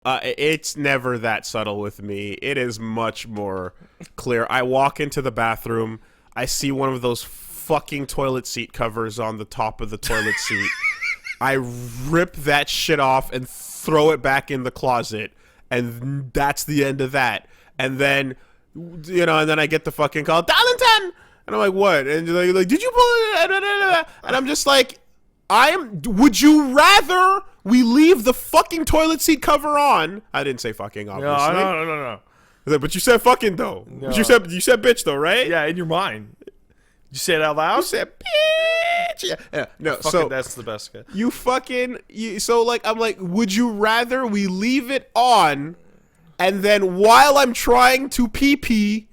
It's never that subtle with me. It is much more clear. I walk into the bathroom. I see one of those fucking toilet seat covers on the top of the toilet seat. I rip that shit off and throw it back in the closet. And that's the end of that. And then, and then I get the fucking call, Darlington! And I'm like, what? And they're like, did you pull it? And I'm just like, would you rather we leave the fucking toilet seat cover on? I didn't say fucking, obviously. No. But you said fucking, though. No. But you said bitch, though, right? Yeah, in your mind. Did you say it out loud? You said bitch. Yeah. No, so that's the best guy. I'm like, would you rather we leave it on, and then while I'm trying to pee,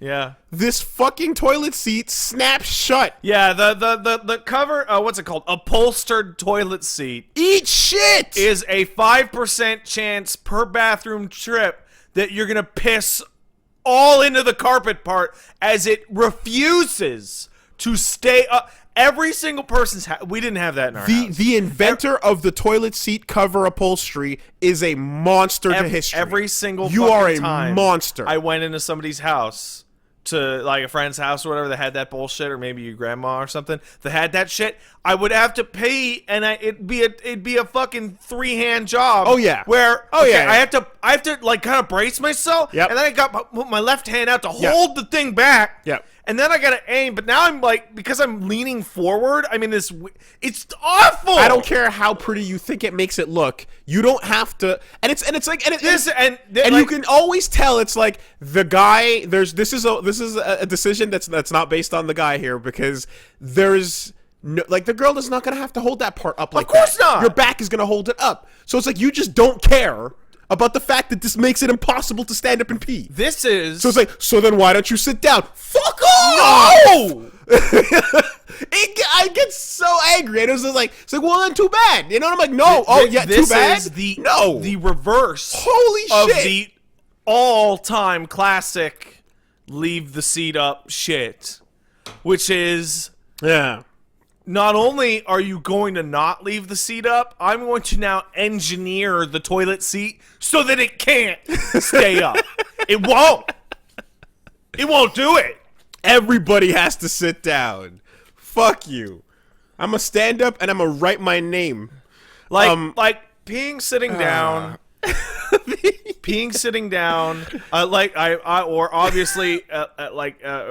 this fucking toilet seat snaps shut. Yeah, the cover, what's it called? Upholstered toilet seat. Eat shit! Is a 5% chance per bathroom trip that you're gonna piss all into the carpet part, as it refuses to stay up. Every single person's we didn't have that in our house. The inventor of the toilet seat cover upholstery is a monster to history. Every single you fucking are a time monster. I went into somebody's house, to like a friend's house or whatever, that had that bullshit, or maybe your grandma or something that had that shit. I would have to pee, and it'd be a fucking 3-hand job. Oh yeah. Where I have to like kind of brace myself. Yep. And then I got my left hand out to hold the thing back. Yep. And then I gotta aim, but now I'm like, because I'm leaning forward, I mean, it's awful. I don't care how pretty you think it makes it look. You don't have to, and you can always tell it's like the guy. This is a decision that's not based on the guy here, because there's no, like, the girl is not gonna have to hold that part up like that. Of course not. Your back is gonna hold it up. So it's like you just don't care about the fact that this makes it impossible to stand up and pee. So it's like, so then why don't you sit down? Fuck off! No! I get so angry. And it's like, well, then too bad. You know, and I'm like, no. Too bad? This is the reverse Holy of shit. the all-time classic leave the seat up shit, which is... Yeah. Not only are you going to not leave the seat up, I'm going to now engineer the toilet seat so that it can't stay up. It won't. It won't do it. Everybody has to sit down. Fuck you. I'm gonna stand up and I'm gonna write my name. Like peeing sitting down. Peeing sitting down, or obviously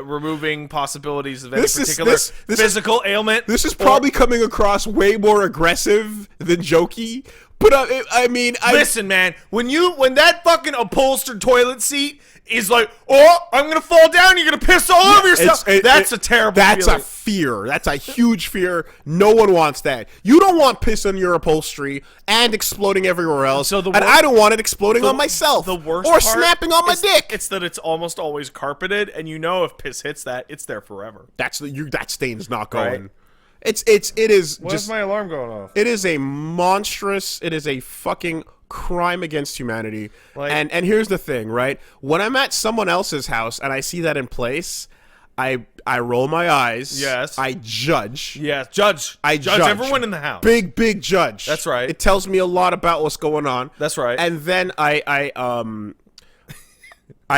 removing possibilities of any particular physical ailment. This is probably coming across way more aggressive than jokey. But listen, man, when that fucking upholstered toilet seat is like, oh, I'm gonna fall down, you're gonna piss all over yourself. That's a terrible feeling. That's a fear. That's a huge fear. No one wants that. You don't want piss on your upholstery and exploding everywhere else. And I don't want it exploding on myself. The worst or part snapping on my dick. It's that it's almost always carpeted, and you know if piss hits that, it's there forever. That stain's not going. Right. It is. Why is my alarm going off? It is a monstrous. It is a fucking crime against humanity. And here's the thing, right? When I'm at someone else's house and I see that in place, I roll my eyes. Yes. I judge. Yes, judge. I judge everyone in the house. Big judge. That's right. It tells me a lot about what's going on. That's right. And then I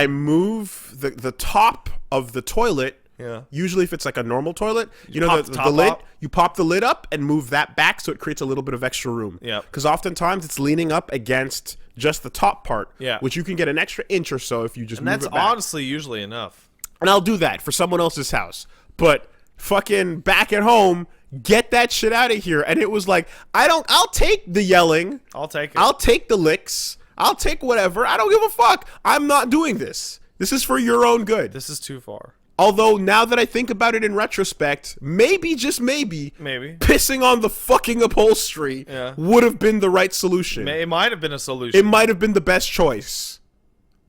move the top of the toilet. Yeah. Usually if it's like a normal toilet, you know, pop the lid, up. you pop the lid up and move that back so it creates a little bit of extra room. Yeah. Because oftentimes it's leaning up against just the top part, which you can get an extra inch or so if you just move it back. And that's honestly usually enough. And I'll do that for someone else's house. But fucking back at home, get that shit out of here. And it was like, I'll take the yelling. I'll take it. I'll take the licks. I'll take whatever. I don't give a fuck. I'm not doing this. This is for your own good. This is too far. Although, now that I think about it in retrospect, maybe, just maybe, pissing on the fucking upholstery would have been the right solution. It might have been a solution. It might have been the best choice.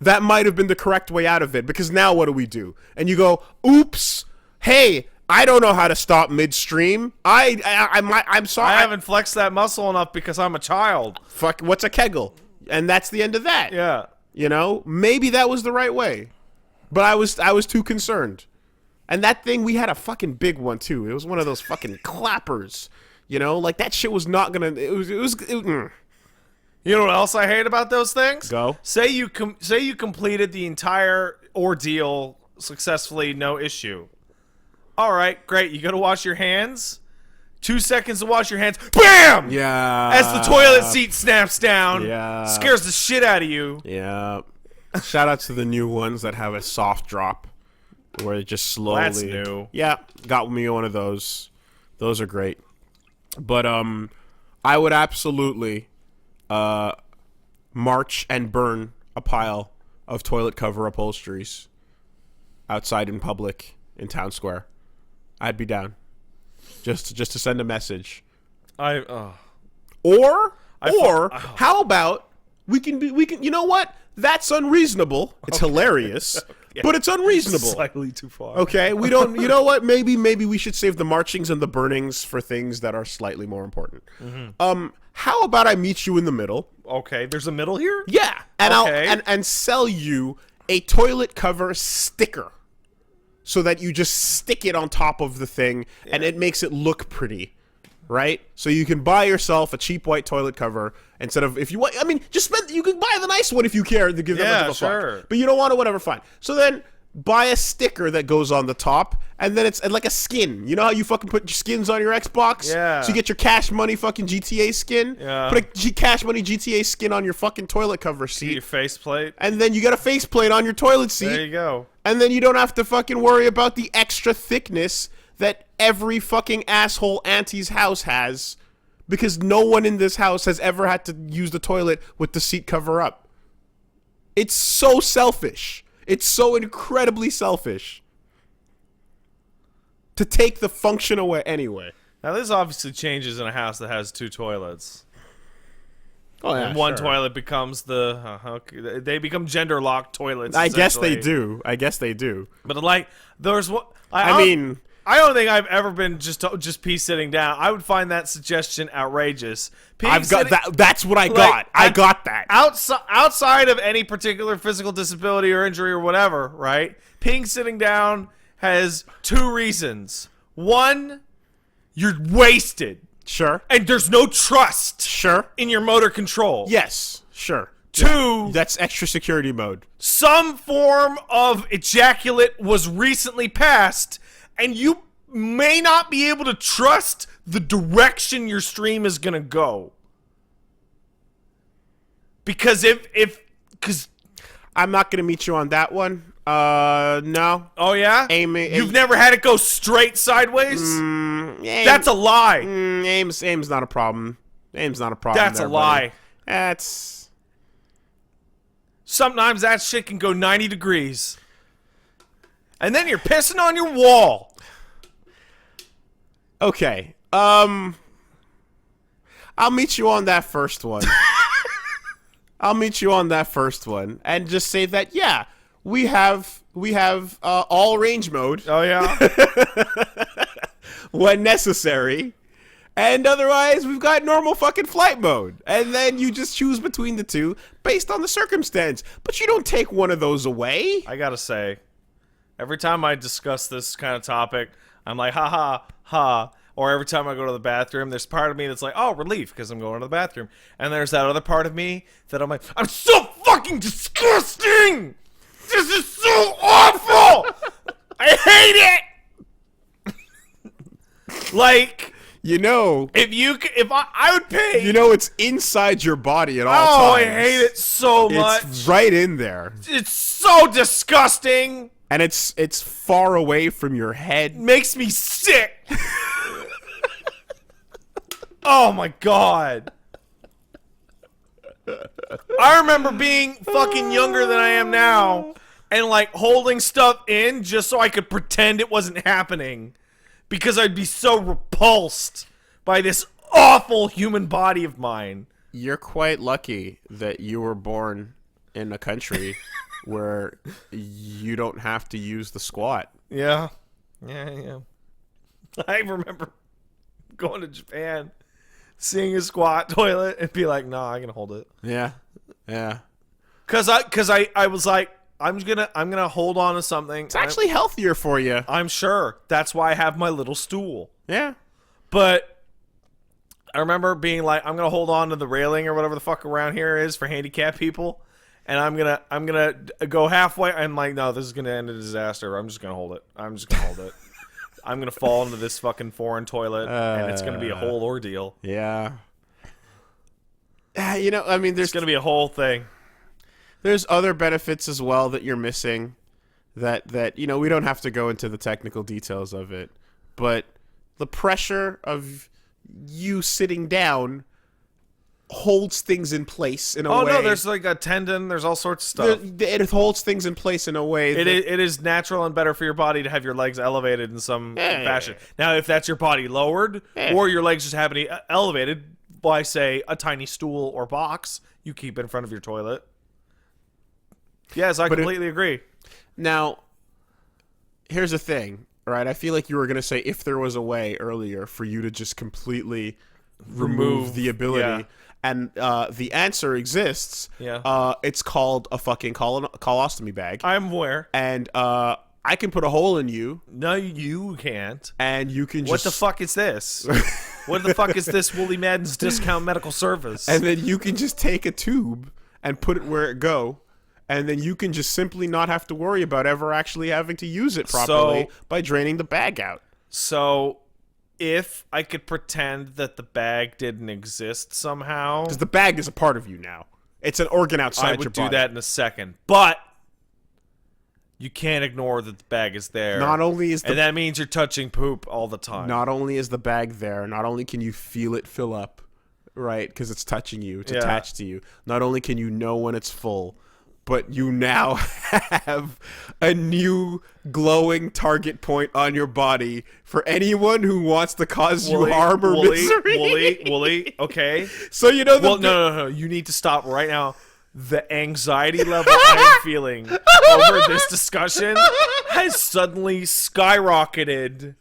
That might have been the correct way out of it, because now what do? And you go, oops, hey, I don't know how to stop midstream. I'm sorry. I haven't flexed that muscle enough because I'm a child. Fuck, what's a Kegel? And that's the end of that. Yeah. You know, maybe that was the right way. But I was too concerned. And that thing, we had a fucking big one too. It was one of those fucking clappers. You know, like that shit was not gonna. You know what else I hate about those things? Go. Say you completed the entire ordeal successfully, no issue. All right, great. You go to wash your hands. 2 seconds to wash your hands. BAM! Yeah. As the toilet seat snaps down. Yeah. Scares the shit out of you. Yeah. Shout out to the new ones that have a soft drop where it just slowly. That's new. Yeah, got me one of those. Those are great. But I would absolutely march and burn a pile of toilet cover upholsteries outside in public in town square. I'd be down. Just to send a message. Or how about we can you know what? That's unreasonable. It's hilarious, but it's unreasonable. Slightly too far. Okay, we don't. You know what? Maybe we should save the marchings and the burnings for things that are slightly more important. How about I meet you in the middle? Okay, there's a middle here? Yeah, and Okay. I'll sell you a toilet cover sticker, so that you just stick it on top of the thing, and it makes it look pretty, right? So you can buy yourself a cheap white toilet cover instead of, if you want, I mean, just spend. You can buy the nice one if you care to give them much of a sure. fuck. But you don't want it, whatever, fine. So then buy a sticker that goes on the top, and then it's like a skin. You know how you fucking put your skins on your Xbox? Yeah. So you get your Cash Money fucking GTA skin. Yeah. Put a Cash Money GTA skin on your fucking toilet cover Get seat, your faceplate. and then you got a faceplate on your toilet seat. There you go. And then you don't have to fucking worry about the extra thickness that every fucking asshole auntie's house has, because no one in this house has ever had to use the toilet with the seat cover up. It's so selfish. It's so incredibly selfish to take the function away anyway. Now, this obviously changes in a house that has 2 toilets. Oh, yeah, And one sure. toilet becomes okay, they become gender-locked toilets. I guess they essentially. do. I guess they do. But like, there's what I mean, I don't think I've ever been just pee sitting down. I would find that suggestion outrageous. I've got that. That's what I like, got. I got that. Outside of any particular physical disability or injury or whatever, right? Peeing sitting down has 2 reasons. One, you're wasted, Sure. and there's no trust Sure. in your motor control. Yes. Sure. 2, That's extra security mode. some form of ejaculate was recently passed, and you may not be able to trust the direction your stream is gonna go. Because because I'm not gonna meet you on that one. No. oh yeah, you've never had it go straight sideways. That's a lie. Aim's not a problem. Aim's not a problem. That's there, a lie. buddy. That's Sometimes that shit can go 90 degrees, and then you're pissing on your wall. okay. I'll meet you on that first one. I'll meet you on that first one, and just say that yeah, we have all range mode Oh yeah. when necessary, and otherwise we've got normal fucking flight mode, and then you just choose between the two based on the circumstance. But you don't take one of those away. I gotta say, every time I discuss this kind of topic, I'm like, ha ha ha. Or every time I go to the bathroom, there's part of me that's like, oh, relief, because I'm going to the bathroom. And there's that other part of me that I'm like, I'm so fucking disgusting! This is so awful! I hate it! Like, You know, if I would pay. you know it's inside your body at all oh, times. I hate it so much. It's right in there, It's so disgusting. and it's far away from your head. Makes me sick. Oh my god. I remember being fucking younger than I am now and like holding stuff in just so I could pretend it wasn't happening because I'd be so repulsed by this awful human body of mine. You're quite lucky that you were born in a country where you don't have to use the squat. Yeah. Yeah. I remember going to Japan, seeing a squat toilet and be like, nah, I can hold it. Yeah. Cause I was like, I'm gonna hold on to something. It's actually healthier for you. I'm sure. That's why I have my little stool. Yeah. But I remember being like, I'm gonna hold on to the railing or whatever the fuck around here is for handicapped people, and I'm gonna go halfway. I'm like, no, this is gonna end in a disaster. I'm just gonna hold it. I'm gonna fall into this fucking foreign toilet, and it's gonna be a whole ordeal. Yeah. You know, I mean, It's gonna be a whole thing. There's other benefits as well that you're missing. That you know, we don't have to go into the technical details of it, but the pressure of you sitting down holds things in place in a way. Oh no, there's like a tendon. There's all sorts of stuff. It holds things in place in a way. It is natural and better for your body to have your legs elevated in some fashion. Now, if that's your body lowered or your legs just happen to be elevated by, say, a tiny stool or box, you keep in front of your toilet. Yes, I completely agree. Now, here's the thing, right? I feel like you were going to say if there was a way earlier for you to just completely remove the ability. Yeah. And the answer exists. Yeah. It's called a fucking colostomy bag. I'm aware. And I can put a hole in you. No, you can't. And you can just... What the fuck is this? What the fuck is this Wooly Madden's discount medical service? And then you can just take a tube and put it where it go. And then you can just simply not have to worry about ever actually having to use it properly by draining the bag out. So, if I could pretend that the bag didn't exist somehow... Because the bag is a part of you now. It's an organ outside your body. I would do that in a second. But you can't ignore that the bag is there. Not only is and that means you're touching poop all the time. Not only is the bag there, not only can you feel it fill up, right, because it's touching you, it's attached to you. Not only can you know when it's full, but you now have a new glowing target point on your body for anyone who wants to cause you harm or misery. Wooly, okay. So you know no. You need to stop right now. The anxiety level I'm feeling over this discussion has suddenly skyrocketed.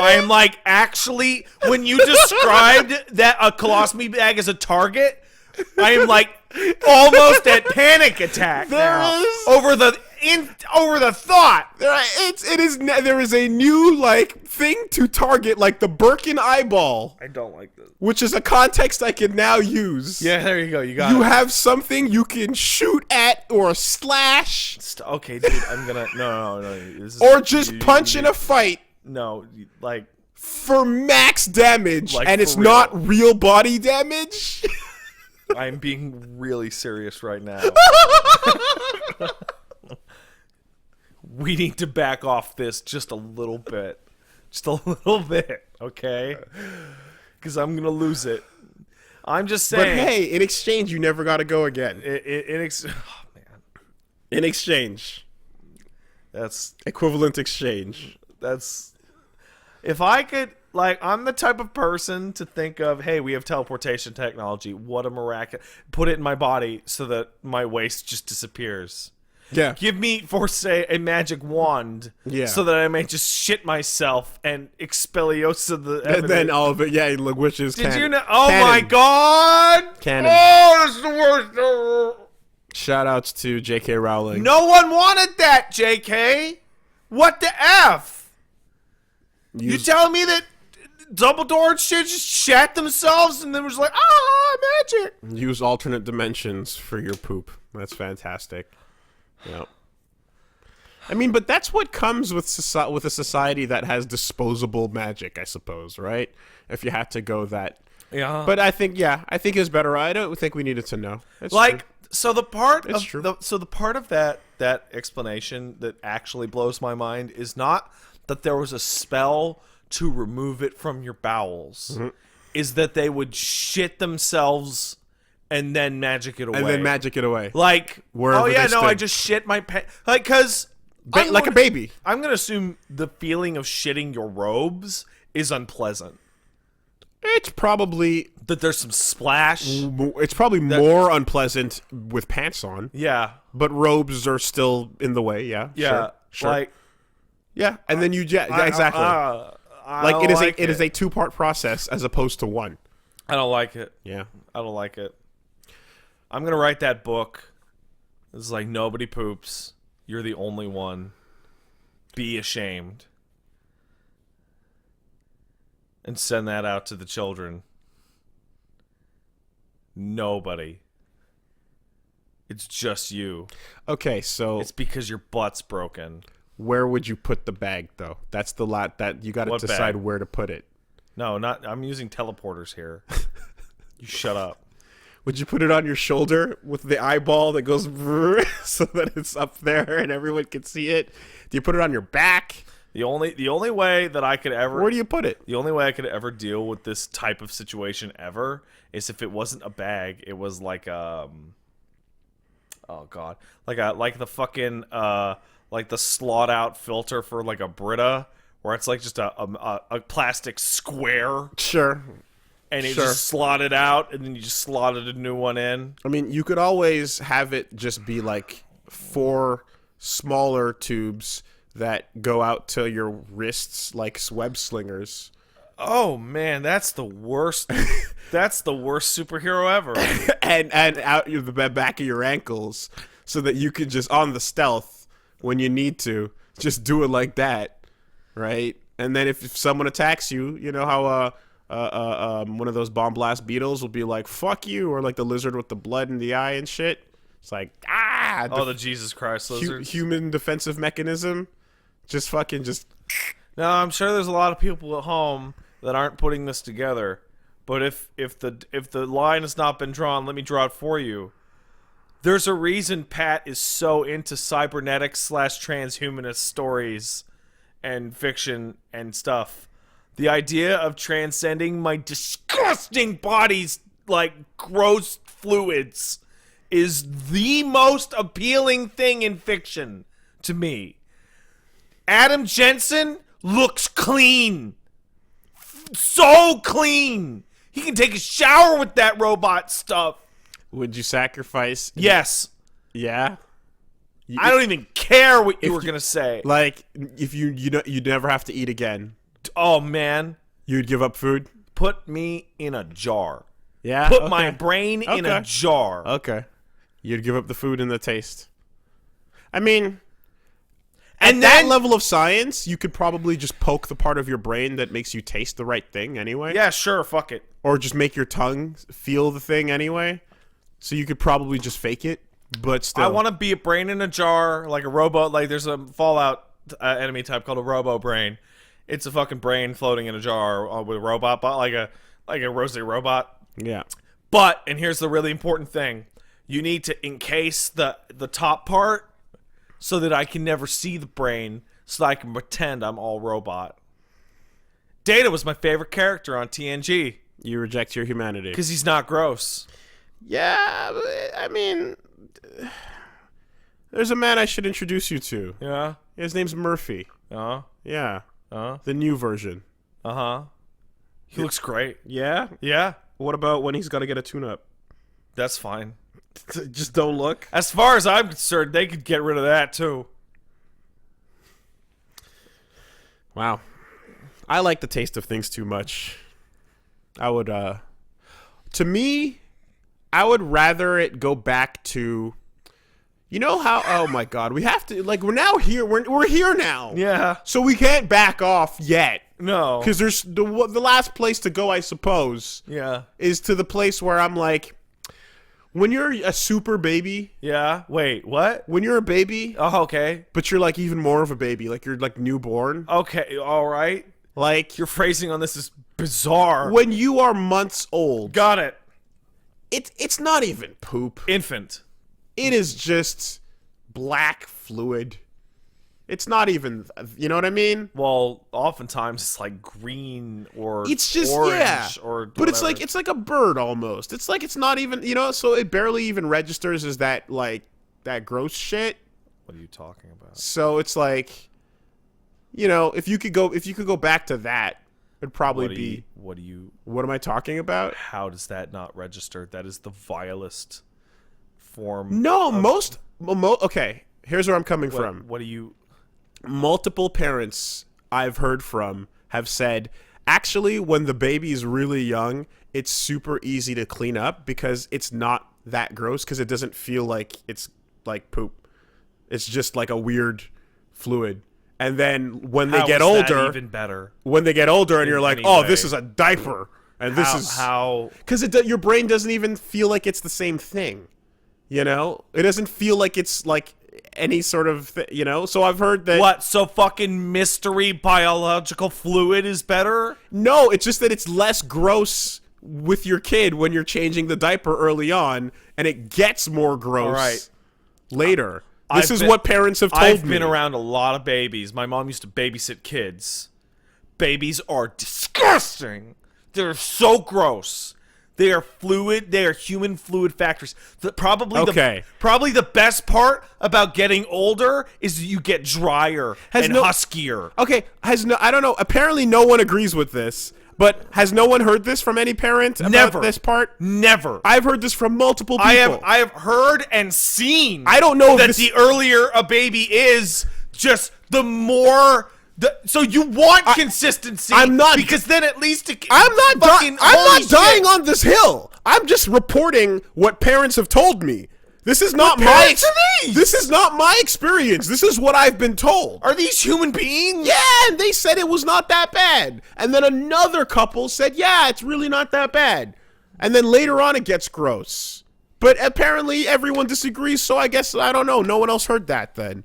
I am like, actually, when you described that a colostomy bag is a target, I am like almost at panic attack now over the thought. There is a new like thing to target, like the Birkin eyeball. I don't like this. Which is a context I can now use. Yeah, there you go. You got it. You have something you can shoot at or slash. Okay, dude. I'm gonna no. Or just punch in a fight. No, like for max damage, like, and it's not real body damage. I'm being really serious right now. We need to back off this just a little bit. Just a little bit, okay? Because I'm going to lose it. I'm just saying. But hey, in exchange, you never got to go again. Oh, man. In exchange. That's... Equivalent exchange. That's... If I could... Like, I'm the type of person to think of, hey, we have teleportation technology. What a miraculous... Put it in my body so that my waste just disappears. Yeah. Give me, for say, a magic wand so that I may just shit myself and expeliosa the evidence. And then all of it, which is Did you know? Oh my god! Canon. Oh, this is the worst. Shoutouts to J.K. Rowling. No one wanted that, J.K. What the F? You telling me that Dumbledore and shit just shat themselves and then was like, magic. Use alternate dimensions for your poop. That's fantastic. Yeah. I mean, but that's what comes with a society that has disposable magic, I suppose, right? If you had to go that. Yeah. But I think it's better. I don't think we needed to know. It's like, true. so the part it's of true. the part of that explanation that actually blows my mind is not that there was a spell to remove it from your bowels. Mm-hmm. Is that they would shit themselves and then magic it away. Like, I just shit my pants. Like, because... like a baby. I'm going to assume the feeling of shitting your robes is unpleasant. It's probably... That there's some splash. It's probably more unpleasant with pants on. Yeah. But robes are still in the way, yeah. Yeah. Sure. Like... Yeah, and then exactly. It is a two-part process as opposed to one. I don't like it. Yeah. I don't like it. I'm going to write that book. It's like, nobody poops. You're the only one. Be ashamed. And send that out to the children. Nobody. It's just you. Okay, so It's because your butt's broken. where would you put the bag, though? That's the lot that you got to What decide bag? where to put it. No, not. I'm using teleporters here. You shut up. Would you put it on your shoulder with the eyeball that goes so that it's up there and everyone can see it? Do you put it on your back? The only way that I could ever Where do you put it? The only way I could ever deal with this type of situation ever is if it wasn't a bag. It was like oh god, like the fucking like the slot out filter for like a Brita, where it's like just a plastic square Sure. and it Sure. just slotted out, and then you just slotted a new one in. I mean, you could always have it just be like 4 smaller tubes that go out to your wrists like web slingers. Oh man, that's the worst. That's the worst superhero ever. and out the back of your ankles so that you could just, on the stealth, when you need to, just do it like that, right? And then if someone attacks you, you know how one of those bomb blast beetles will be like, fuck you, or like the lizard with the blood in the eye and shit. It's like, Oh, the Jesus Christ lizards. human defensive mechanism. Just fucking just... Now, I'm sure there's a lot of people at home that aren't putting this together. But if the line has not been drawn, let me draw it for you. There's a reason Pat is so into cybernetic / transhumanist stories and fiction and stuff. The idea of transcending my disgusting body's like gross fluids is the most appealing thing in fiction to me. Adam Jensen looks clean. So clean. He can take a shower with that robot stuff. Would you sacrifice... Yes. Yeah? I don't even care what you were going to say. Like, if you'd never have to eat again, Oh, man. you'd give up food? Put me in a jar. Yeah? Put Okay. my brain in a Okay. jar. Okay. You'd give up the food and the taste. I mean... And that then... level of science, you could probably just poke the part of your brain that makes you taste the right thing anyway. Yeah, sure. Fuck it. Or just make your tongue feel the thing anyway. So you could probably just fake it, but still. I want to be a brain in a jar, like a robot. Like there's a Fallout enemy type called a Robo Brain. It's a fucking brain floating in a jar with a robot, like a rosy robot. Yeah. But, and here's the really important thing, you need to encase the top part so that I can never see the brain, so that I can pretend I'm all robot. Data was my favorite character on TNG You reject your humanity. because he's not gross. Yeah, I mean, there's a man I should introduce you to. Yeah. His name's Murphy. Uh-huh. Yeah. Uh-huh. The new version. Uh-huh. He looks great. Yeah? Yeah. What about when he's got to get a tune-up? That's fine. Just don't look. As far as I'm concerned, they could get rid of that too. Wow. I like the taste of things too much. I would, to me, I would rather it go back to, you know how, oh my God, we have to, like, we're now here, we're here now. Yeah. So we can't back off yet. No. Because there's the last place to go, I suppose, Yeah. is to the place where I'm like, when you're a super baby, Yeah. Wait, what? when you're a baby, Oh, okay. but you're like even more of a baby, like you're like newborn, Okay, all right. like Your phrasing on this is bizarre. when you are months old, Got it. it's not even poop. Infant. It is just black fluid. It's not even, you know what I mean? Well, oftentimes it's like green or It's just orange yeah, or but it's whatever. like a bird almost. It's like it's not even, you know, so it barely even registers as that like that gross shit. What are you talking about? So it's like, you know, if you could go back to that, it'd probably be. What am I talking about? How does that not register? That is the vilest form. No, okay. Here's where I'm coming from. What do you? Multiple parents I've heard from have said, actually, when the baby's really young, it's super easy to clean up because it's not that gross because it doesn't feel like it's like poop. It's just like a weird fluid. And then when they How get is that older, even better. when they get older and you're like, any oh, way? this is a diaper. And how, this is how because your brain doesn't even feel like it's the same thing. You know, it doesn't feel like it's like any sort of you know. So I've heard that. what? So fucking mystery biological fluid is better? No, it's just that it's less gross with your kid when you're changing the diaper early on, and it gets more gross All right. later. This is been- what parents have told I've me. been around a lot of babies. My mom used to babysit kids. Babies are disgusting. They're so gross. They are fluid. They are human fluid factories. Probably the best part about getting older is you get drier and huskier. Okay, I don't know. Apparently, no one agrees with this. But has no one heard this from any parent about this part? Never. I've heard this from multiple people. I have heard and seen. I don't know that the earlier a baby is, just the more. So you want consistency? I'm not, because then at least I'm not dying on this hill. I'm just reporting what parents have told me. This is not This is not my experience. This is what I've been told. Are these human beings? Yeah, and they said it was not that bad. And then another couple said, yeah, it's really not that bad. And then later on it gets gross. But apparently everyone disagrees, so I guess, I don't know. No one else heard that then.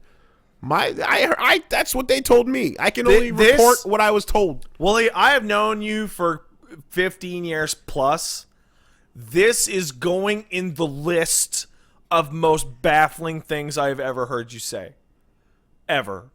That's what they told me. I can only report what I was told. Woolie, I have known you for 15 years plus. This is going in the list of most baffling things I've ever heard you say. Ever.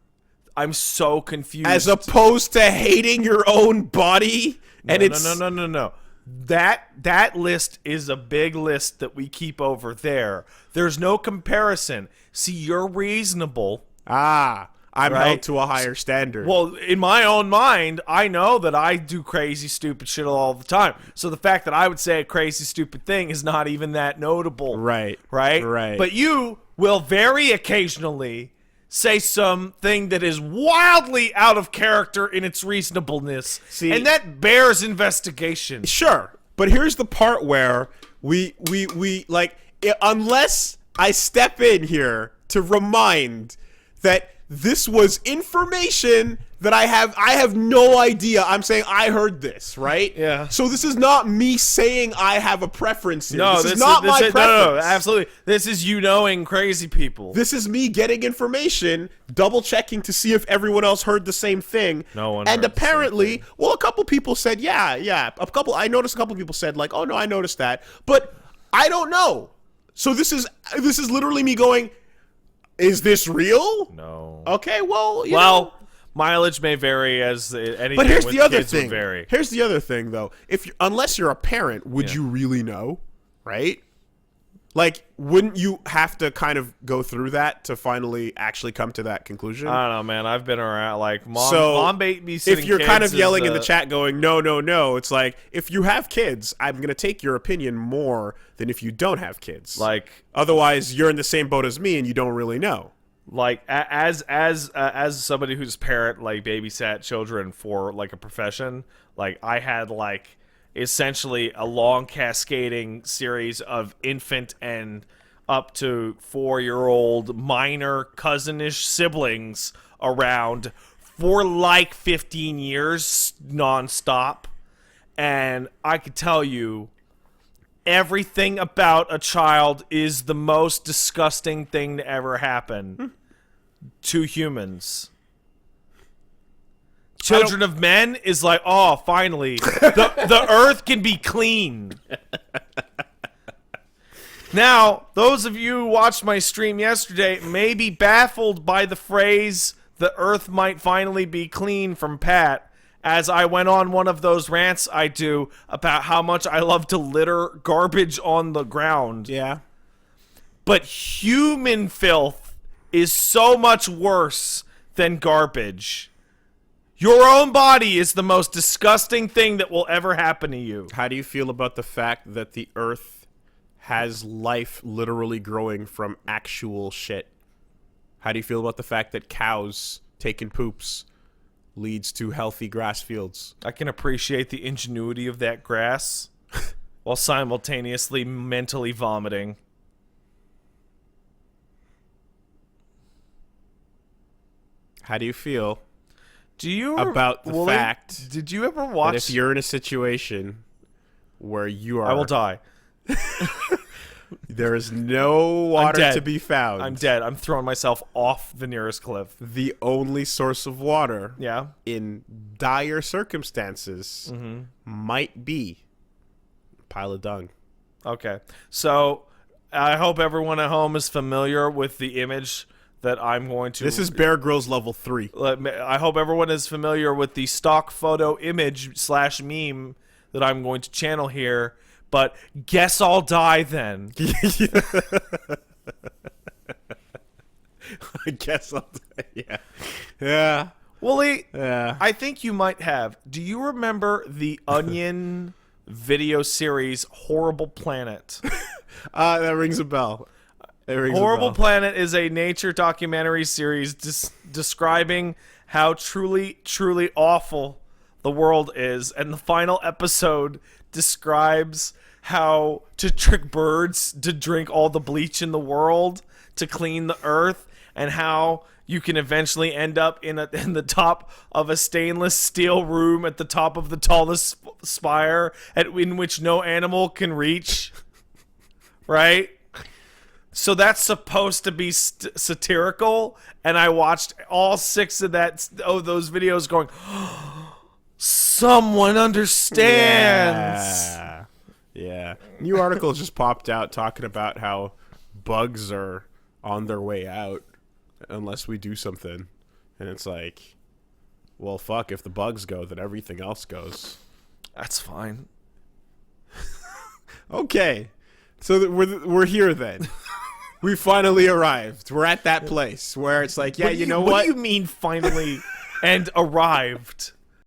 I'm so confused. As opposed to hating your own body? No. That list is a big list that we keep over there. There's no comparison. See, you're reasonable. I'm held to a higher standard. Well, in my own mind, I know that I do crazy, stupid shit all the time. So the fact that I would say a crazy, stupid thing is not even that notable. Right. But you will very occasionally say something that is wildly out of character in its reasonableness. See, and that bears investigation. Sure. But here's the part where we like, unless I step in here to remind that this was information that I have no idea. I'm saying I heard this, right? Yeah. So this is not me saying I have a preference here. No, this is not my preference. No, absolutely. This is you knowing crazy people. This is me getting information, double checking to see if everyone else heard the same thing. No one. And apparently, well, a couple people said, yeah. I noticed a couple people said like, oh no, I noticed that, but I don't know. So this is literally me going, is this real? No. Okay, well, you know. Mileage may vary as anything. But here's with the other kids thing. Would vary. Here's the other thing, though. Unless you're a parent, would you really know? Right? Like, wouldn't you have to kind of go through that to finally actually come to that conclusion? I don't know, man. I've been around, like, mom babysitting. If you're kind of yelling in the chat going, no, it's like, if you have kids, I'm going to take your opinion more than if you don't have kids. Like, otherwise, you're in the same boat as me and you don't really know. Like, as somebody who's parent, like, babysat children for, like, a profession, like, I had, like, essentially a long cascading series of infant and up to 4-year-old minor cousinish siblings around for like 15 years nonstop. And I could tell you, everything about a child is the most disgusting thing to ever happen to humans. Children of Men is like, oh, finally, the earth can be clean. Now, those of you who watched my stream yesterday may be baffled by the phrase, the earth might finally be clean from Pat, as I went on one of those rants I do about how much I love to litter garbage on the ground. Yeah. But human filth is so much worse than garbage. Your own body is the most disgusting thing that will ever happen to you. How do you feel about the fact that the earth has life literally growing from actual shit? How do you feel about the fact that cows taking poops leads to healthy grass fields? I can appreciate the ingenuity of that grass while simultaneously mentally vomiting. How do you feel about the fact did you ever watch that if you're in a situation where you are. I will die. There is no water to be found. I'm dead. I'm throwing myself off the nearest cliff. The only source of water in dire circumstances might be a pile of dung. Okay. So I hope everyone at home is familiar with the image that I'm going to... This is Bear Grylls level 3. I hope everyone is familiar with the stock photo image / meme that I'm going to channel here. But guess I'll die then. I guess I'll die. Yeah. Yeah. Woolie, Yeah. I think you might have. Do you remember the Onion video series Horrible Planet? That rings a bell. Horrible Planet is a nature documentary series describing how truly, truly awful the world is. And the final episode describes how to trick birds to drink all the bleach in the world to clean the earth, and how you can eventually end up in the top of a stainless steel room at the top of the tallest spire in which no animal can reach. Right? So that's supposed to be satirical, and I watched all 6 of those videos going, someone understands. Yeah. New article just popped out talking about how bugs are on their way out unless we do something. And it's like, well, fuck, if the bugs go, then everything else goes. That's fine. Okay. So we're here then. We finally arrived. We're at that place where it's like, yeah, you know what? What do you mean finally and arrived?